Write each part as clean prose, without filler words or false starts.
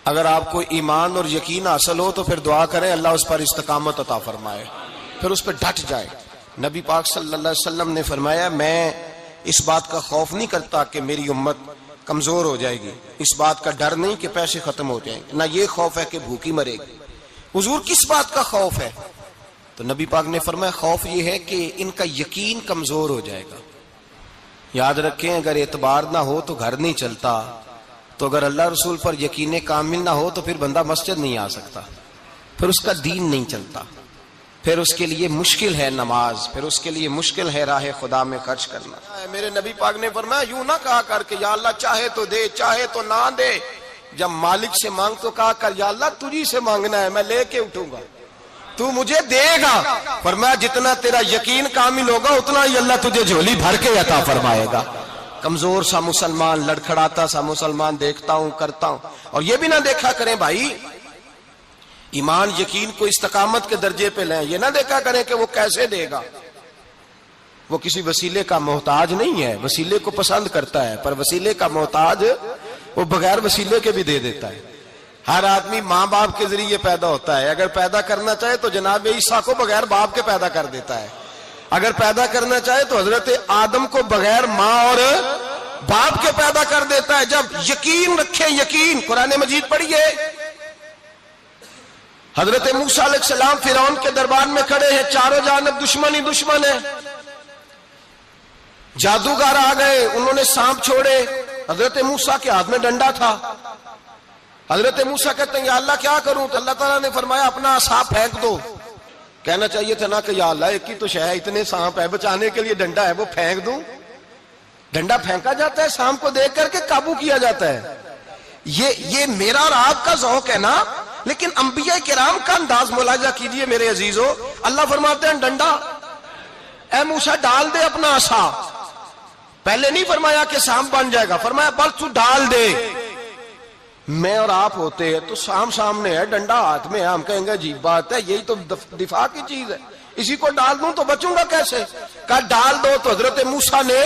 اگر آپ کو ایمان اور یقین حاصل ہو تو پھر دعا کریں اللہ اس پر استقامت عطا فرمائے، پھر اس پہ ڈٹ جائے۔ نبی پاک صلی اللہ علیہ وسلم نے فرمایا میں اس بات کا خوف نہیں کرتا کہ میری امت کمزور ہو جائے گی، اس بات کا ڈر نہیں کہ پیسے ختم ہو جائیں گے، نہ یہ خوف ہے کہ بھوکی مرے گی۔ حضور کس بات کا خوف ہے؟ تو نبی پاک نے فرمایا خوف یہ ہے کہ ان کا یقین کمزور ہو جائے گا۔ یاد رکھیں اگر اعتبار نہ ہو تو گھر نہیں چلتا، تو اگر اللہ رسول پر یقین کامل نہ ہو تو پھر بندہ مسجد نہیں آ سکتا، پھر اس کا دین نہیں چلتا، پھر اس کے لیے مشکل ہے نماز، پھر اس کے لیے مشکل ہے راہ خدا میں خرچ کرنا۔ میرے نبی پاک نے فرمایا یوں نہ کہا کر کے یا اللہ چاہے تو دے چاہے تو نہ دے، جب مالک سے مانگ تو کہا کر یا اللہ تجھی سے مانگنا ہے، میں لے کے اٹھوں گا، تو مجھے دے گا۔ فرمایا جتنا تیرا یقین کامل ہوگا اتنا ہی اللہ تجھے جھولی بھر کے عطا فرمائے گا۔ کمزور سا مسلمان، لڑکھڑاتا سا مسلمان دیکھتا ہوں کرتا ہوں، اور یہ بھی نہ دیکھا کریں بھائی ایمان یقین کو استقامت کے درجے پہ لیں، یہ نہ دیکھا کریں کہ وہ کیسے دے گا، وہ کسی وسیلے کا محتاج نہیں ہے، وسیلے کو پسند کرتا ہے، پر وسیلے کا محتاج وہ بغیر وسیلے کے بھی دے دیتا ہے۔ ہر آدمی ماں باپ کے ذریعے پیدا ہوتا ہے، اگر پیدا کرنا چاہے تو جناب عیسیٰ کو بغیر باپ کے پیدا کر دیتا ہے، اگر پیدا کرنا چاہے تو حضرت آدم کو بغیر ماں اور باپ کے پیدا کر دیتا ہے۔ جب یقین رکھیں، یقین قرآن مجید پڑھیے، حضرت موسیٰ علیہ السلام فرعون کے دربار میں کھڑے ہیں، چاروں جانب دشمن ہی دشمن ہے، جادوگر آ گئے، انہوں نے سانپ چھوڑے، حضرت موسیٰ کے ہاتھ میں ڈنڈا تھا، حضرت موسیٰ کہتے ہیں یا اللہ کیا کروں؟ تو اللہ تعالیٰ نے فرمایا اپنا عصا پھینک دو۔ کہنا چاہیے تھا نا کہ یا اللہ ایک ہی تو شے ہے، اتنے سانپ ہے، بچانے کے لیے ڈنڈا ہے وہ پھینک دوں؟ ڈنڈا پھینکا جاتا ہے، سانپ کو دیکھ کر کے قابو کیا جاتا ہے۔ یہ میرا اور آپ کا ذوق ہے نا، لیکن انبیاء کرام کا انداز ملاحظہ کیجئے میرے عزیزو۔ اللہ فرماتے ہیں ڈنڈا اے موسیٰ ڈال دے اپنا عصا، پہلے نہیں فرمایا کہ سانپ بن جائے گا، فرمایا بس تو ڈال دے۔ میں اور آپ ہوتے ہیں تو سانپ سامنے ہے، ڈنڈا ہاتھ میں ہے، ہم کہیں گے عجیب بات ہے، یہی تو دفاع کی چیز ہے، اسی کو ڈال دوں تو بچوں گا کیسے؟ کہا ڈال دو، تو حضرت موسیٰ نے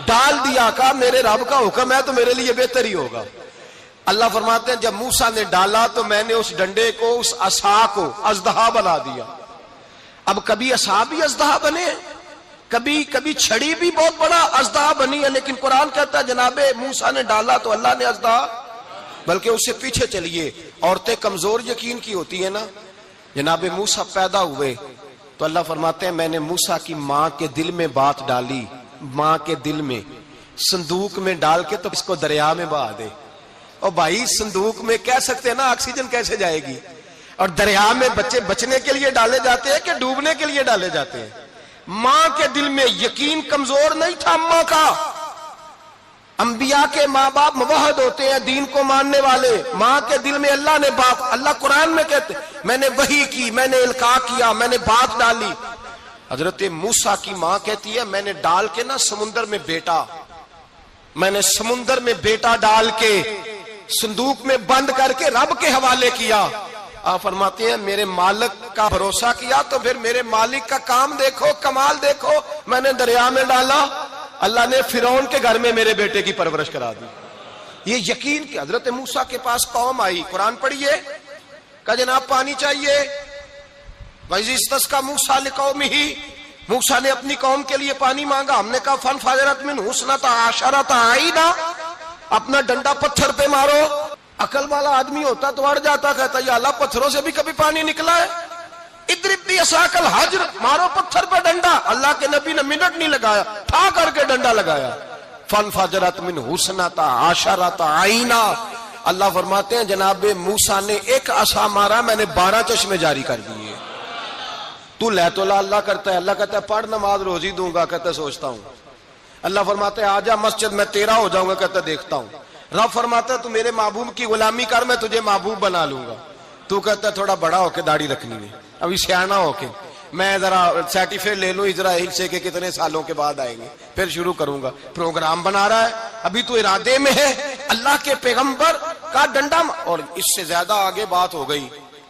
ڈال دیا، کہا میرے رب کا حکم ہے تو میرے لیے بہتر ہی ہوگا۔ اللہ فرماتے ہیں جب موسیٰ نے ڈالا تو میں نے اس ڈنڈے کو، اس عصا کو اژدہا بنا دیا۔ اب کبھی عصا بھی اژدہا بنے، کبھی چھڑی بھی بہت بڑا اژدہا بنی ہے، لیکن قرآن کہتا ہے جناب موسیٰ نے ڈالا تو اللہ نے اژدہا، بلکہ اس سے پیچھے چلیے، عورتیں کمزور یقین کی ہوتی ہیں نا، جناب موسیٰ پیدا ہوئے تو اللہ فرماتے ہیں میں نے موسیٰ کی ماں کے دل میں بات ڈالی، ماں کے دل میں، صندوق میں ڈال کے تو اس کو دریا میں بہا دے۔ اور بھائی صندوق میں کہہ سکتے ہیں نا آکسیجن کیسے جائے گی، اور دریا میں بچے بچنے کے لیے ڈالے جاتے ہیں کہ ڈوبنے کے لیے ڈالے جاتے ہیں؟ ماں کے دل میں یقین کمزور نہیں تھا اماں کا۔ انبیاء کے ماں باپ موحد ہوتے ہیں، دین کو ماننے والے، ماں کے دل میں اللہ نے بات، اللہ قرآن میں کہتے میں نے وحی کی، میں نے القاء کیا، میں نے بات ڈالی۔ حضرت موسیٰ کی ماں کہتی ہے میں نے ڈال کے نا سمندر میں بیٹا، میں نے سمندر میں بیٹا ڈال کے صندوق میں بند کر کے رب کے حوالے کیا۔ آپ فرماتے ہیں میرے مالک کا بھروسہ کیا تو پھر میرے مالک کا کام دیکھو، کمال دیکھو، میں نے دریا میں ڈالا، اللہ نے فرعون کے گھر میں میرے بیٹے کی پرورش کرا دی۔ یہ یقین کہ حضرت موسیٰ کے پاس قوم آئی، قرآن پڑھیے، کہا جناب پانی چاہیے، وَإِذِ اسْتَسْقَىٰ مُوسَىٰ لِقَوْمِهِ، موسیٰ نے اپنی قوم کے لیے پانی مانگا، ہم نے کہا فَانْفَجَرَتْ مِنْهُ اثْنَتَا عَشَرَةَ عَيْنًا، اپنا ڈنڈا پتھر پہ مارو۔ عقل والا آدمی ہوتا تو اڑ جاتا، کہتا یا اللہ پتھروں سے بھی کبھی پانی نکلا ہے؟ اضرب بعصاک الحجر، مارو پتھر پہ ڈنڈا۔ اللہ کے نبی نے منٹ نہیں لگایا، ٹھا کر کے ڈنڈا لگایا، فانفجرت منہ اثنتا عشرۃ عینا۔ اللہ فرماتے ہیں جناب موسیٰ نے ایک عصا مارا، میں نے 12 چشمے جاری کر دیے۔ تو لے تو اللہ کرتا ہے، اللہ کہتا ہے پڑھ نماز روزی دوں گا، کہتا ہے سوچتا ہوں۔ اللہ فرماتا ہے آجا مسجد میں تیرا ہو جاؤں گا، کہتا ہے دیکھتا ہوں۔ رب فرماتا ہے تو میرے محبوب کی غلامی کر، میں تجھے محبوب بنا لوں گا۔ تو کہتا ہے تھوڑا بڑا ہو کے داڑھی رکھنی ہے، ابھی سیانا ہو کے میں ذرا سرٹیفکیٹ لے لوں اسرائیل سے کہ کتنے سالوں کے بعد آئیں گے، پھر شروع کروں گا۔ پروگرام بنا رہا ہے، ابھی تو ارادے میں ہے۔ اللہ کے پیغمبر کا ڈنڈا، اور اس سے زیادہ آگے بات ہو گئی،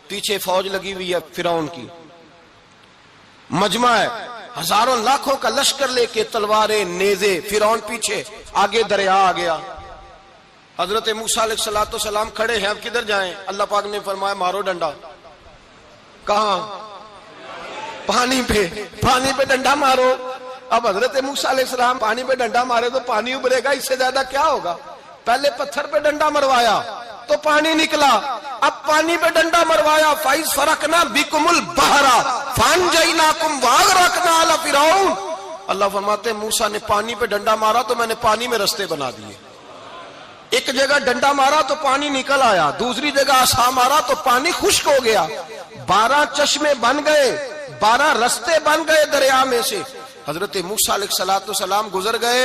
پیچھے فوج لگی ہوئی ہے فرعون کی، مجمع ہے، ہزاروں لاکھوں کا لشکر لے کے، تلواریں نیزے، فرعون پیچھے، آگے دریا آ گیا۔ حضرت موسیٰ علیہ السلام کھڑے ہیں، اب کدھر جائیں؟ اللہ پاک نے فرمایا مارو ڈنڈا۔ کہاں؟ پانی پہ ڈنڈا مارو۔ اب حضرت موسیٰ علیہ السلام پانی پہ ڈنڈا مارے تو پانی ابھرے گا، اس سے زیادہ کیا ہوگا؟ پہلے پتھر پہ ڈنڈا مروایا تو پانی نکلا، اب پانی پہ ڈنڈا مروایا، فَإِذْ فَرَقْنَا بِكُمُ الْبَحْرَ فَأَنْجَيْنَاكُمْ وَأَغْرَقْنَا آلَ فِرْعَوْنَ۔ اللہ فرماتے ہیں موسیٰ نے پانی پہ ڈنڈا مارا تو میں نے پانی میں رستے بنا دیے۔ ایک جگہ ڈنڈا مارا تو پانی نکل آیا، دوسری جگہ عصا مارا تو پانی خشک ہو گیا، 12 چشمے بن گئے، 12 رستے بن گئے دریا میں سے۔ حضرت موسیٰ علیہ السلام گزر گئے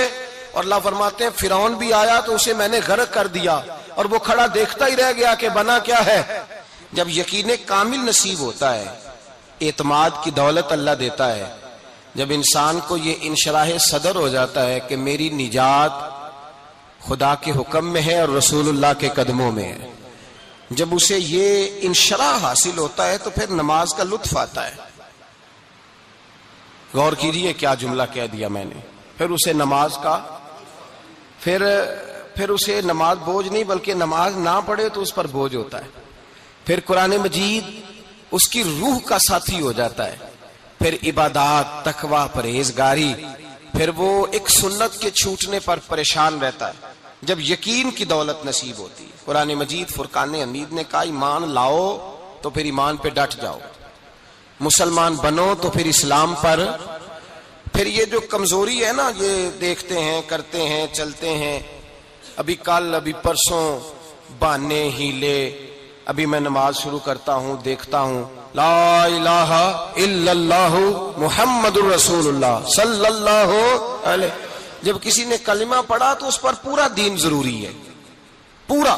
اور اللہ فرماتے ہیں فرعون بھی آیا تو اسے میں نے غرق کر دیا، اور وہ کھڑا دیکھتا ہی رہ گیا کہ بنا کیا ہے۔ جب یقین کامل نصیب ہوتا ہے، اعتماد کی دولت اللہ دیتا ہے، جب انسان کو یہ انشراح صدر ہو جاتا ہے کہ میری نجات خدا کے حکم میں ہے اور رسول اللہ کے قدموں میں ہے، جب اسے یہ انشراح حاصل ہوتا ہے تو پھر نماز کا لطف آتا ہے۔ غور کیجئے کیا جملہ کہہ دیا میں نے، پھر اسے نماز کا پھر اسے نماز بوجھ نہیں بلکہ نماز نہ پڑھے تو اس پر بوجھ ہوتا ہے، پھر قرآن مجید اس کی روح کا ساتھی ہو جاتا ہے، پھر عبادات، تقوی، پرہیزگاری، پھر وہ ایک سنت کے چھوٹنے پر پریشان رہتا ہے جب یقین کی دولت نصیب ہوتی ہے۔ قرآن مجید فرقان حمید نے کہا ایمان لاؤ تو پھر ایمان پہ ڈٹ جاؤ، مسلمان بنو تو پھر اسلام پر۔ پھر یہ جو کمزوری ہے نا، یہ دیکھتے ہیں، کرتے ہیں، چلتے ہیں، ابھی کل ابھی پرسوں بہانے ہیلے، ابھی میں نماز شروع کرتا ہوں دیکھتا ہوں لا الہ الا اللہ محمد الرسول اللہ صلی اللہ علیہ۔ جب کسی نے کلمہ پڑھا تو اس پر پورا دین ضروری ہے، پورا۔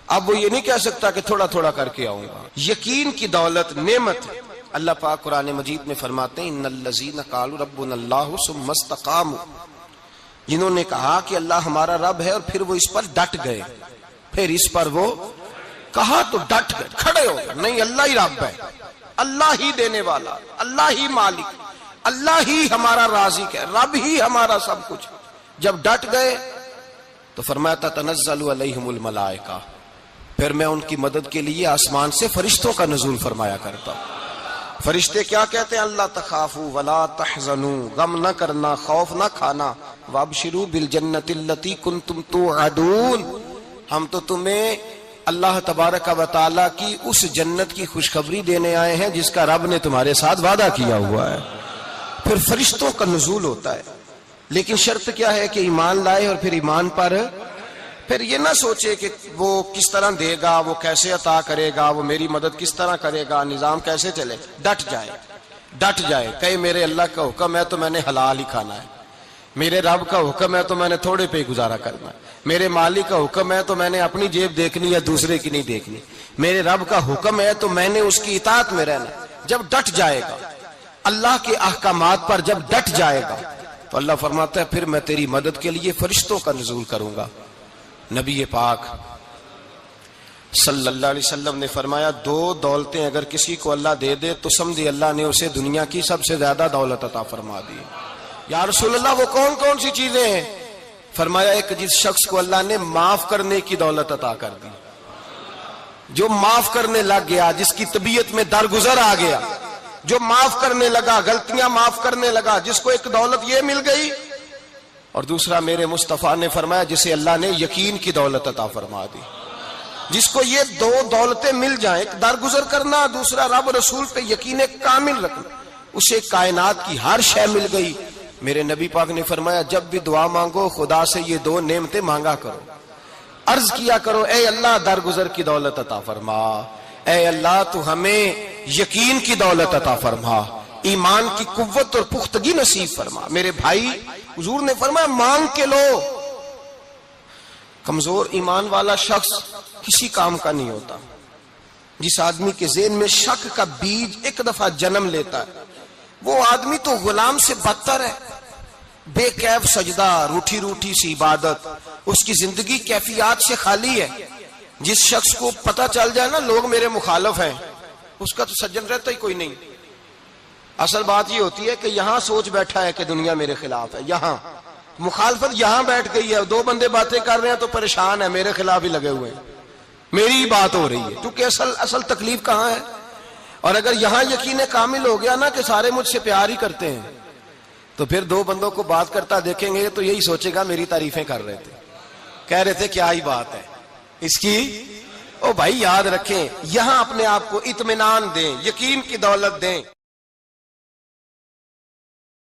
اب وہ یہ نہیں کہہ سکتا کہ تھوڑا تھوڑا کر کے آؤں گا۔ یقین کی دولت نعمت ہے۔ اللہ پاک قرآن مجید میں فرماتے ہیں ان الذین قالوا ربنا اللہ ثم استقاموا، جنہوں نے کہا کہ اللہ ہمارا رب ہے اور پھر وہ اس پر ڈٹ گئے، پھر اس پر وہ کہا تو ڈٹ گئے، کھڑے ہو گئے، نہیں اللہ ہی رب ہے، اللہ ہی دینے والا، اللہ ہی مالک، اللہ ہی ہمارا رازق ہے، رب ہی ہمارا سب کچھ۔ جب ڈٹ گئے تو فرمایا تتنزل علیہم الملائکہ، پھر میں ان کی مدد کے لیے آسمان سے فرشتوں کا نزول فرمایا کرتا ہوں۔ فرشتے کیا کہتے ہیں؟ اللہ تخافوا ولا تحزنوا، غم نہ کرنا، خوف نہ کھانا، وابشروا بالجنۃ التی کنتم توعدون، ہم تو تمہیں اللہ تبارک و تعالیٰ کی اس جنت کی خوشخبری دینے آئے ہیں جس کا رب نے تمہارے ساتھ وعدہ کیا ہوا ہے۔ پھر فرشتوں کا نزول ہوتا ہے، لیکن شرط کیا ہے کہ ایمان لائے، اور پھر ایمان پر پھر یہ نہ سوچے کہ وہ کس طرح دے گا، وہ کیسے عطا کرے گا، وہ میری مدد کس طرح کرے گا، نظام کیسے چلے، ڈٹ جائے کہے میرے اللہ کا حکم ہے تو میں نے حلال ہی کھانا ہے، میرے رب کا حکم ہے تو میں نے تھوڑے پہ گزارا کرنا ہے، میرے مالک کا حکم ہے تو میں نے اپنی جیب دیکھنی یا دوسرے کی نہیں دیکھنی، میرے رب کا حکم ہے تو میں نے اس کی اطاعت میں رہنا۔ جب ڈٹ جائے گا اللہ کے احکامات پر، جب ڈٹ جائے گا تو اللہ فرماتا ہے پھر میں تیری مدد کے لیے فرشتوں کا نزول کروں گا۔ نبی پاک صلی اللہ علیہ وسلم نے فرمایا 2 دولتیں اگر کسی کو اللہ دے دے تو سمجھے اللہ نے اسے دنیا کی سب سے زیادہ دولت عطا فرما دی۔ یا رسول اللہ وہ کون کون سی چیزیں ہیں؟ فرمایا ایک جس شخص کو اللہ نے معاف کرنے کی دولت عطا کر دی، جو معاف کرنے لگ گیا، جس کی طبیعت میں درگزر آ گیا، جو معاف کرنے لگا، غلطیاں معاف کرنے لگا، جس کو ایک دولت یہ مل گئی۔ اور دوسرا میرے مصطفیٰ نے فرمایا جسے اللہ نے یقین کی دولت عطا فرما دی، جس کو یہ 2 دولتیں مل جائیں، ایک درگزر کرنا، دوسرا رب رسول پہ یقین کامل رکھنا، اسے کائنات کی ہر شے مل گئی۔ میرے نبی پاک نے فرمایا جب بھی دعا مانگو خدا سے یہ 2 نعمتیں مانگا کرو، عرض کیا کرو اے اللہ درگزر کی دولت عطا فرما، اے اللہ تو ہمیں یقین کی دولت عطا فرما، ایمان کی قوت اور پختگی نصیب فرما۔ میرے بھائی حضور نے فرمایا مانگ کے لو۔ کمزور ایمان والا شخص کسی کام کا نہیں ہوتا۔ جس آدمی کے ذہن میں شک کا بیج ایک دفعہ جنم لیتا ہے وہ آدمی تو غلام سے بدتر ہے، بے کیف سجدہ، روٹھی روٹھی سی عبادت، اس کی زندگی کیفیات سے خالی ہے۔ جس شخص کو پتہ چل جائے نا لوگ میرے مخالف ہیں، اس کا تو سجن رہتا ہی کوئی نہیں۔ اصل بات یہ ہوتی ہے کہ یہاں سوچ بیٹھا ہے کہ دنیا میرے خلاف ہے، یہاں مخالفت یہاں بیٹھ گئی ہے، دو بندے باتیں کر رہے ہیں تو پریشان ہے، میرے خلاف ہی لگے ہوئے ہیں، میری ہی بات ہو رہی ہے، کیونکہ اصل تکلیف کہاں ہے؟ اور اگر یہاں یقین کامل ہو گیا نا کہ سارے مجھ سے پیار ہی کرتے ہیں، تو پھر دو بندوں کو بات کرتا دیکھیں گے تو یہی سوچے گا میری تعریفیں کر رہے تھے، کہہ رہے تھے کیا ہی بات ہے اس کی۔ او بھائی یاد رکھیں، یہاں اپنے آپ کو اطمینان دیں، یقین کی دولت دیں۔